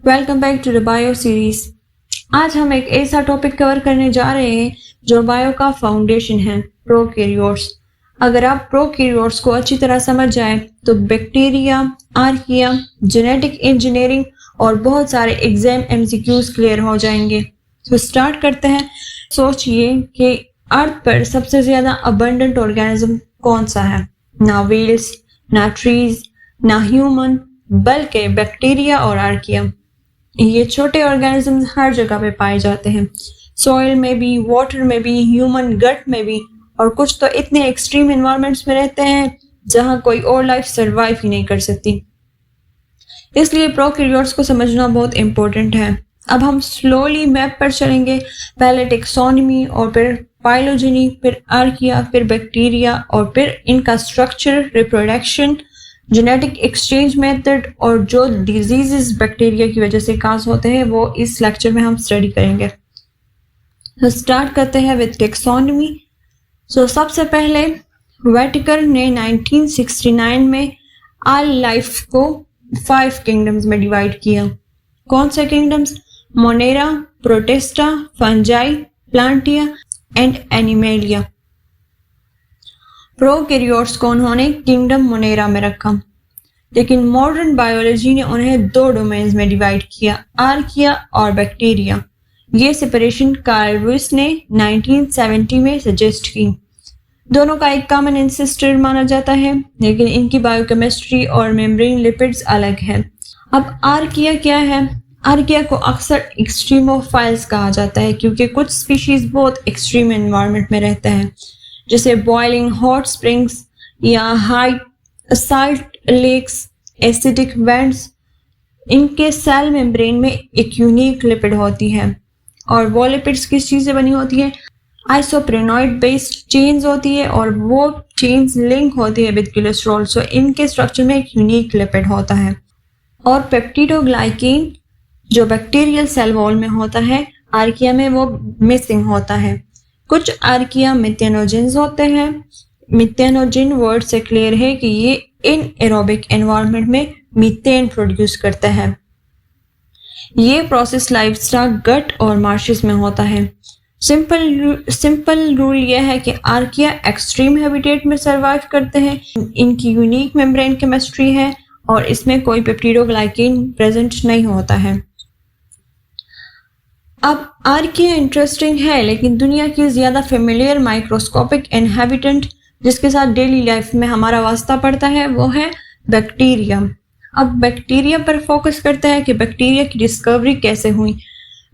Welcome back to the bio series. आज हम एक ऐसा टॉपिक कवर करने जा रहे हैं जो बायो का फाउंडेशन है, प्रोकैरियोट्स। अगर आप प्रोकैरियोट्स को अच्छी तरह समझ जाए तो बैक्टीरिया, आर्किया, जेनेटिक इंजीनियरिंग और बहुत सारे एग्जाम एमसीक्यूज क्लियर हो जाएंगे। तो स्टार्ट करते हैं। सोचिए कि अर्थ पर सबसे ज्यादा अबंडेंट ऑर्गेनिज्म कौन सा है? ना व्हेल्स, ना ट्रीज, ना ह्यूमन, बल्कि बैक्टीरिया और आर्किया। ये छोटे ऑर्गेनिजम्स हर जगह पे पाए जाते हैं, सॉइल में भी, वाटर में भी, ह्यूमन गट में भी, और कुछ तो इतने एक्सट्रीम एनवायरनमेंट्स में रहते हैं जहां कोई और लाइफ सरवाइव ही नहीं कर सकती। इसलिए प्रोकैरियोट्स को समझना बहुत इंपॉर्टेंट है। अब हम स्लोली मैप पर चलेंगे, पहले टेक्सोनॉमी और फिर फाइलोजेनी, फिर आर्किया, फिर बैक्टीरिया और फिर इनका structure, reproduction, genetic exchange method और जो डिजीजेस बैक्टीरिया की वजह से काज होते हैं वो इस लेक्चर में हम स्टडी करेंगे। तो स्टार्ट करते हैं विद टेक्सोनॉमी। सबसे पहले व्हिटेकर ने 1969 में ऑल लाइफ को 5 किंगडम्स में डिवाइड किया। कौन से kingdoms? Monera, protista, fungi, plantae and animalia. Prokaryotes को उन्होंने किंगडम मोनेरा में रखा, लेकिन मॉडर्न बायोलॉजी ने उन्हें 2 डोमेन्स में डिवाइड किया, आर्किया और बैक्टीरिया। ये सेपरेशन कार्ल लुईस ने 1970 में सजेस्ट की। दोनों का एक कॉमन एंसेस्टर माना जाता है, लेकिन इनकी बायोकेमिस्ट्री और मेम्ब्रेन लिपिड्स अलग है। अब आर्किया क्या है? आर्किया को अक्सर एक्सट्रीमोफाइल्स कहा जाता है क्योंकि कुछ स्पीशीज बहुत एक्सट्रीम एनवायरनमेंट में रहते हैं, जैसे बॉइलिंग हॉट स्प्रिंग्स या high salt lakes, acidic vents. इनके सेल मेम्ब्रेन में एक यूनिक लिपिड होती है, और वो लिपिड्स किस चीज से बनी होती है? आइसोप्रेनॉइड बेस्ड चेन्स होती है, और वो चेन्स लिंक होती है विद कोलेस्ट्रॉल। सो इनके स्ट्रक्चर में एक यूनिक लिपिड होता है। और पेप्टिडोग्लाइकेन जो बैक्टीरियल सेल वॉल में होता है, आर्किया में वो मिसिंग होता है। कुछ आर्किया मिथेनोजेंस होते हैं। मिथेनोजेन वर्ड से क्लियर है कि ये इनएरोबिक एनवायरनमेंट में मीथेन प्रोड्यूस करता है। ये प्रोसेस लाइवस्टॉक, गट और मार्शेस में होता है। सिंपल रूल यह है कि आर्किया एक्सट्रीम हैबिटेट में सरवाइव करते हैं। इनकी यूनिक मेम्ब्रेन केमिस्ट्री है और इसमें कोई पेप्टिडोग्लाइकेन प्रेजेंट नहीं होता है। अब आर्किया इंटरेस्टिंग है, लेकिन दुनिया की ज्यादा फेमिलियर माइक्रोस्कोपिक इनहेबिटेंट जिसके साथ डेली लाइफ में हमारा वास्ता पड़ता है वो है बैक्टीरिया। अब बैक्टीरिया पर फोकस करते हैं कि बैक्टीरिया की डिस्कवरी कैसे हुई।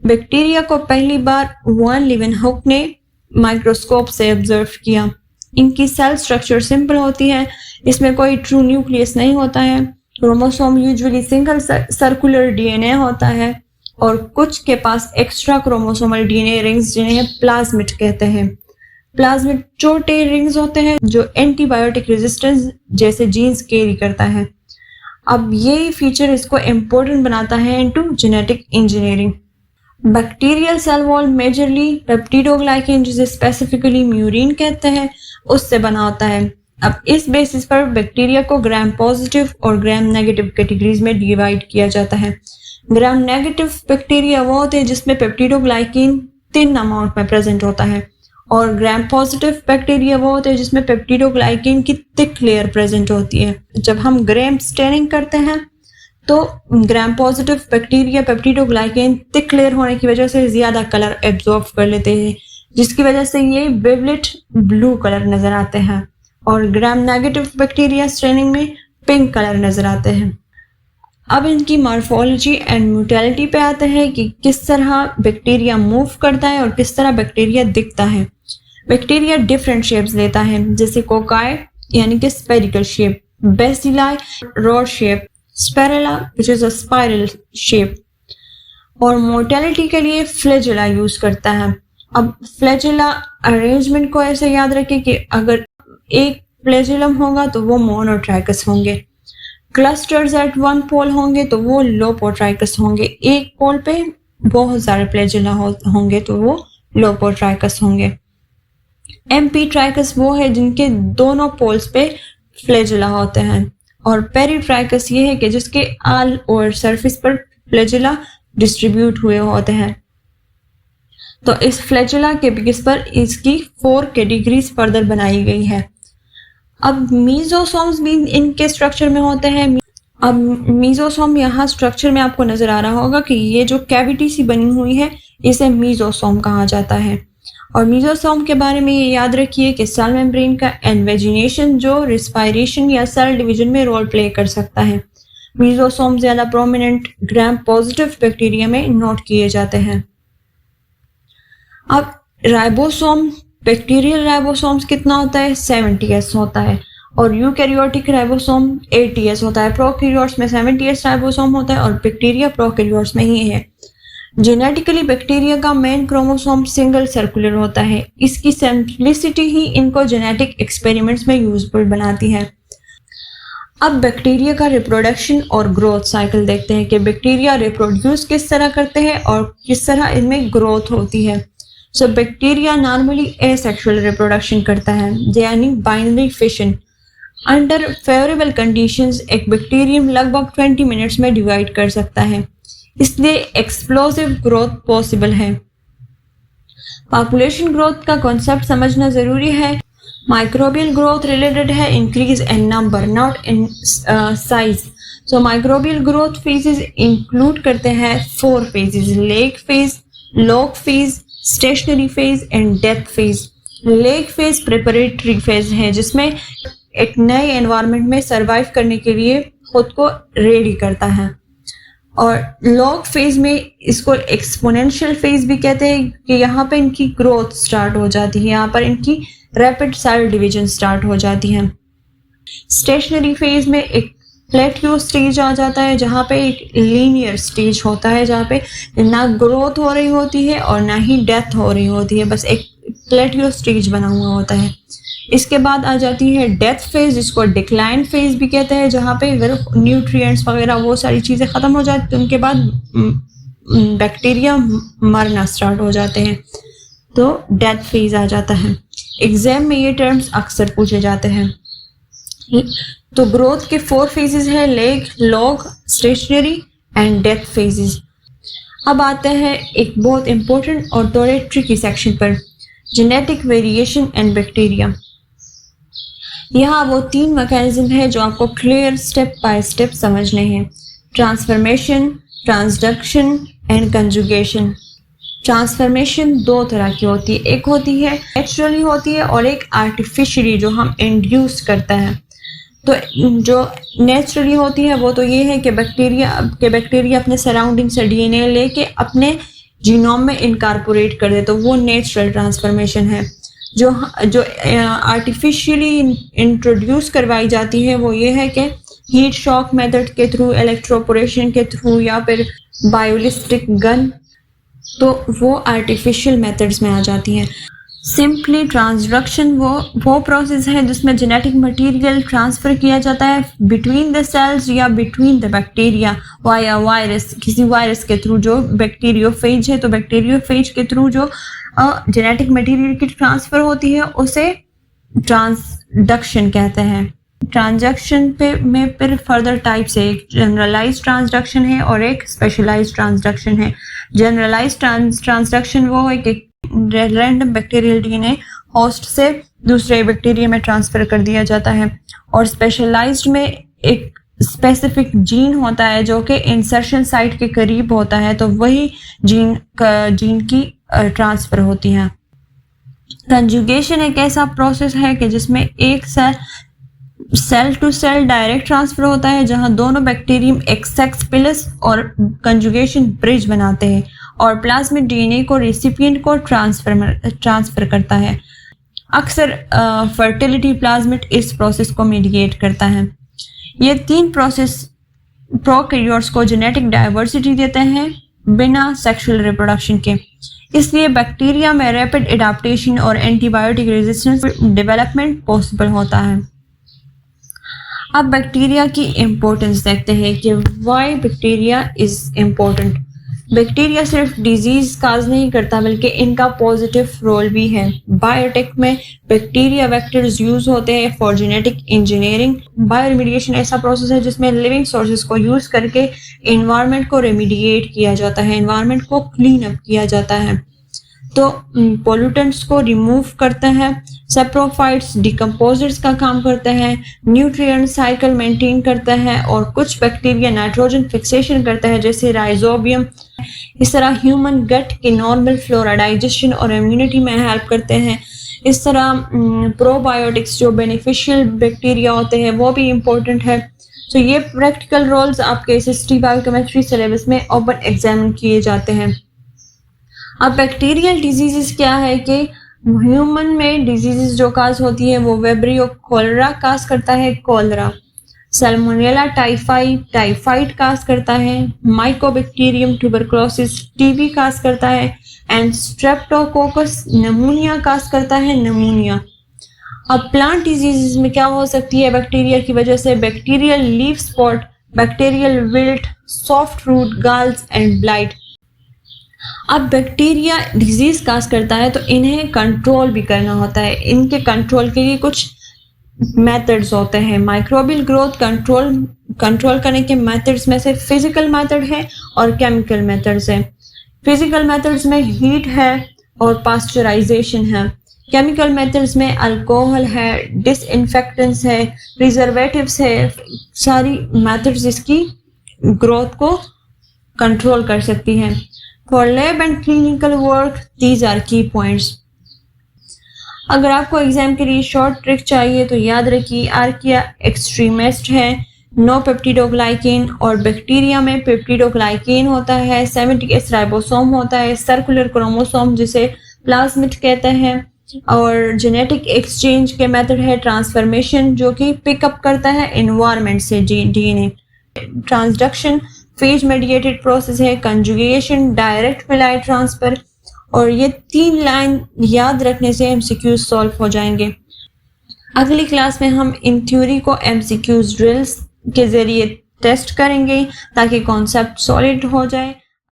बैक्टीरिया को पहली बार वॉन लीवेनहुक ने माइक्रोस्कोप से ऑब्जर्व किया। इनकी सेल स्ट्रक्चर सिंपल होती है, इसमें कोई ट्रू न्यूक्लियस नहीं होता है। Chromosome usually single circular DNA होता है, और कुछ के पास एक्स्ट्रा क्रोमोसोमल डीएनए रिंग्स जिन्हें प्लाज्मिड कहते हैं। प्लाज्मिड छोटे रिंग्स होते हैं जो एंटीबायोटिक रेजिस्टेंस जैसे जीन्स कैरी करता है। अब यही फीचर इसको इम्पोर्टेंट बनाता है into genetic engineering. Bacterial cell wall majorly peptidoglycan, जिसे स्पेसिफिकली म्यूरिन कहते हैं, उससे बना होता है। अब इस बेसिस पर बैक्टीरिया को ग्राम पॉजिटिव और ग्राम नेगेटिव कैटेगरीज में डिवाइड किया जाता है। ग्राम नेगेटिव बैक्टीरिया वो होते हैं जिसमें पेप्टिडोग्लाइकेन थिन अमाउंट में प्रेजेंट होता है, और ग्राम पॉजिटिव बैक्टीरिया वो होते हैं जिसमें पेप्टिडोग्लाइकेन की थिक लेयर प्रेजेंट होती है। जब हम ग्राम स्टेनिंग करते हैं तो gram positive bacteria peptidoglycan thick layer होने की वजह से ज्यादा कलर एब्जॉर्ब कर लेते हैं, जिसकी वजह से ये विवलेट ब्लू कलर नजर आते हैं, और ग्राम नेगेटिव बैक्टीरिया स्टेनिंग में पिंक कलर नजर आते हैं। अब इनकी मॉर्फोलॉजी एंड म्यूटेलिटी पे आते हैं कि किस तरह बैक्टीरिया मूव करता है और किस तरह बैक्टीरिया दिखता है। बैक्टीरिया डिफरेंट शेप्स लेता है, जैसे कोकाई यानी कि spherical shape, bacilli rod shape, spirilla which is a spiral shape, और मोर्टेलिटी के लिए फ्लैजेला यूज करता है। अब फ्लैजेला अरेंजमेंट को ऐसे याद रखें कि अगर एक फ्लैजेलम होगा तो वो मोनोट्राइकस होंगे, क्लस्टर्स एट वन पोल होंगे तो वो लोपोट्राइकस होंगे, एक पोल पे बहुत सारे फ्लैजेला होंगे तो वो लोपोट्राइकस होंगे। एमपी ट्राइकस वो है जिनके दोनों पोल्स पे फ्लैजेला होते हैं, और पेरीट्राइकस ये है कि जिसके आल और सरफेस पर फ्लैजेला डिस्ट्रीब्यूट हुए होते हैं। तो इस फ्लैजेला के बेस पर इसकी 4 कैटेगरीज फर्दर बनाई गई है। अब मीजोसोम्स भी इनके स्ट्रक्चर में होते हैं। अब मीजोसोम यहाँ स्ट्रक्चर में आपको नजर आ रहा होगा कि ये जो कैविटी सी बनी हुई है इसे मीजोसोम कहा जाता है। और मीजोसोम के बारे में ये याद रखिए कि सेल मेम्ब्रेन का इन्वेजिनेशन जो रिस्पायरेशन या सेल डिवीजन में रोल प्ले कर सकता है। मीजोसोम ज्यादा प्रोमिनेंट ग्राम पॉजिटिव बैक्टीरिया में नोट किए जाते हैं। अब राइबोसोम, बैक्टीरियल राइबोसोम्स कितना होता है? 70s होता है। और यूकैरियोटिक राइबोसोम 80s होता है। प्रोकैरियोट्स में 70s राइबोसोम होता है और बैक्टीरिया प्रोकैरियोट्स में ही है। जेनेटिकली बैक्टीरिया का मेन क्रोमोसोम सिंगल सर्कुलर होता है। इसकी सिंप्लिसिटी ही इनको जेनेटिक एक्सपेरिमेंट्स में यूजफुल बनाती है। अब बैक्टीरिया का रिप्रोडक्शन और ग्रोथ साइकिल देखते हैं कि बैक्टीरिया रिप्रोड्यूस किस तरह करते हैं और किस तरह इनमें ग्रोथ होती है। So bacteria normally asexual reproduction करता है, यानी binary fission. Under favourable conditions एक बैक्टीरियम लगभग 20 मिनट्स में डिवाइड कर सकता है, इसलिए एक्सप्लोसिव ग्रोथ पॉसिबल है। पॉपुलेशन ग्रोथ का कॉन्सेप्ट समझना जरूरी है। माइक्रोबियल ग्रोथ रिलेटेड है increase in number not in size. So microbial growth phases include करते हैं 4 phases: lag phase, log phase, stationary phase and death phase. Lag phase preparatory phase है जिसमें एक नए एनवायरनमेंट में सरवाइव करने के लिए खुद को रेडी करता है। और लॉग फेज में इसको एक्सपोनेंशियल फेज भी कहते हैं कि यहाँ पे इनकी ग्रोथ स्टार्ट हो जाती है, यहाँ पर इनकी रैपिड सेल डिवीजन स्टार्ट हो जाती है। स्टेशनरी फेज में एक प्लेट्यू स्टेज आ जाता है जहाँ पे एक लीनियर स्टेज होता है जहाँ पे ना ग्रोथ हो रही होती है और ना ही डेथ हो रही होती है, बस एक प्लेट्यू स्टेज बना हुआ होता है। इसके बाद आ जाती है डेथ फेज जिसको डिक्लाइन फेज भी कहते हैं, जहाँ पे अगर न्यूट्रिएंट्स वगैरह वो सारी चीज़ें ख़त्म हो जाती तो उनके बाद बैक्टीरिया मरना स्टार्ट हो जाते हैं, तो डेथ फेज आ जाता है। एग्जाम में ये टर्म्स अक्सर पूछे जाते हैं। तो ग्रोथ के 4 फेजेस हैं: lag, log, stationary and death phases. अब आते हैं एक बहुत इंपॉर्टेंट और थोड़े ट्रिकी सेक्शन पर, जेनेटिक वेरिएशन एंड बैक्टीरिया। यहाँ वो 3 मैकेनिज्म है जो आपको क्लियर स्टेप बाय स्टेप समझने हैं: transformation, transduction and conjugation. Transformation 2 तरह की होती है, एक होती है नेचुरली होती है और एक आर्टिफिशियली जो हम इंड्यूस करता है। तो जो नेचुरली होती है वो तो ये है कि बैक्टीरिया अपने सराउंडिंग से डीएनए लेके अपने जीनोम में इनकॉर्पोरेट कर दे, तो वो नेचुरल ट्रांसफॉर्मेशन है। जो आर्टिफिशियली इंट्रोड्यूस करवाई जाती है वो ये है कि हीट शॉक मेथड के थ्रू, इलेक्ट्रोपोरेशन के थ्रू या फिर बायोलिस्टिक गन, तो वो आर्टिफिशियल मेथड्स में आ जाती हैं। सिंपली ट्रांसडक्शन वो प्रोसेस है जिसमें जेनेटिक मटेरियल ट्रांसफ़र किया जाता है बिटवीन द सेल्स या between the bacteria via virus, किसी वायरस के थ्रू। जो बैक्टीरियोफेज है तो बैक्टीरियोफेज के थ्रू जो जेनेटिक मटेरियल की ट्रांसफ़र होती है उसे ट्रांसडक्शन कहते हैं। ट्रांसडक्शन में फिर फर्दर टाइप्स है, एक जनरलाइज ट्रांसडक्शन है और एक स्पेशलाइज ट्रांसडक्शन है। जनरलाइज ट्रांसडक्शन वो है कि रैंडम बैक्टीरियल डीएनए होस्ट से दूसरे बैक्टीरिया में ट्रांसफर कर दिया जाता है, और स्पेशलाइज्ड में एक स्पेसिफिक जीन होता है जो कि इंसर्शन साइट के करीब होता है, तो वही जीन की ट्रांसफर होती है। कंजुगेशन एक ऐसा प्रोसेस है कि जिसमें एक cell to cell direct transfer होता है जहां दोनों बैक्टीरियम एक सेक्स प्लस और कंजुगेशन ब्रिज बनाते हैं और प्लाज्मिड डीएनए को रेसिपिएंट को ट्रांसफर करता है। अक्सर फर्टिलिटी प्लाज्मिड इस प्रोसेस को मीडिएट करता है। ये 3 प्रोसेस प्रोकैरियोट्स को जेनेटिक डाइवर्सिटी देते हैं बिना सेक्सुअल रिप्रोडक्शन के, इसलिए बैक्टीरिया में रैपिड एडाप्टेशन और एंटीबायोटिक रेजिस्टेंस डेवलपमेंट पॉसिबल होता है। अब बैक्टीरिया की इम्पोर्टेंस देखते हैं कि why bacteria is important. Bacteria सिर्फ डिजीज काज नहीं करता बल्कि इनका पॉजिटिव रोल भी है। बायोटेक में बैक्टीरिया वेक्टर्स यूज होते हैं फॉर जेनेटिक इंजीनियरिंग। बायोरिमीडिएशन ऐसा प्रोसेस है जिसमें लिविंग सोर्सेज को यूज करके एनवायरनमेंट को रेमिडिएट किया जाता है, एनवायरनमेंट को क्लीन अप किया जाता है, तो पोल्यूटेंट्स को रिमूव करता है। सेप्रोफाइट्स डिकम्पोजर्स का काम करता है, न्यूट्रिएंट साइकिल मेंटेन करता है, और कुछ बैक्टीरिया नाइट्रोजन फिक्सेशन करता है जैसे राइजोबियम। इस तरह ह्यूमन गट के नॉर्मल फ्लोरा डाइजेशन और इम्यूनिटी में हेल्प करते हैं। इस तरह प्रोबायोटिक्स जो बेनिफिशियल बैक्टीरिया होते हैं वो भी इम्पोर्टेंट है। तो ये प्रैक्टिकल रोल्स आपके हिस्ट्री बायोकेमिस्ट्री सिलेबस में ओपन एग्जामिन किए जाते हैं। अब बैक्टीरियल डिजीजेस क्या है कि ह्यूमन में डिजीजेस जो काज होती है वो वेब्रियो कोलेरा काज करता है, कोलेरा। सैल्मोनेला टाइफाइड काज करता है। माइकोबैक्टीरियम ट्यूबरकुलोसिस टीबी काज करता है, एंड स्ट्रेप्टोकोकस निमोनिया काज करता है, निमोनिया। अब प्लांट डिजीजेस में क्या हो सकती है बैक्टीरिया की वजह से? Bacterial leaf spot, bacterial wilt, soft root galls and blight. अब बैक्टीरिया डिजीज काज करता है तो इन्हें कंट्रोल भी करना होता है। इनके कंट्रोल के लिए कुछ मेथड्स होते हैं। माइक्रोबियल ग्रोथ कंट्रोल करने के मेथड्स में से फिजिकल मेथड है और केमिकल मेथड्स है। फिजिकल मेथड्स में हीट है और पास्चराइजेशन है। केमिकल मेथड्स में अल्कोहल है, डिसइंफेक्टेंट्स है, प्रिजर्वेटिव्स है। सारी मेथड्स इसकी ग्रोथ को कंट्रोल कर सकती हैं। For lab and clinical work, these are key points. अगर आपको एग्जाम के लिए शॉर्ट ट्रिक चाहिए तो याद रखिए आर्किया एक्सट्रीमिस्ट है, नो पेप्टिडोग्लाइकेन, और बैक्टीरिया में पेप्टिडोग्लाइकेन होता है, 70S राइबोसोम होता है, सर्कुलर क्रोमोसोम जिसे प्लाज्मिड कहते हैं, और जेनेटिक एक्सचेंज के मेथड है ट्रांसफॉर्मेशन जो कि पिकअप करता है एनवायरनमेंट से DNA. Transduction phase mediated process है, कंजुगेशन, डायरेक्ट मिलाइट ट्रांसफर, और ये 3 लाइन याद रखने से एमसीक्यूज सॉल्व हो जाएंगे। अगली क्लास में हम इन थ्योरी को एमसीक्यूज ड्रिल्स के जरिए टेस्ट करेंगे ताकि कॉन्सेप्ट सॉलिड हो जाए।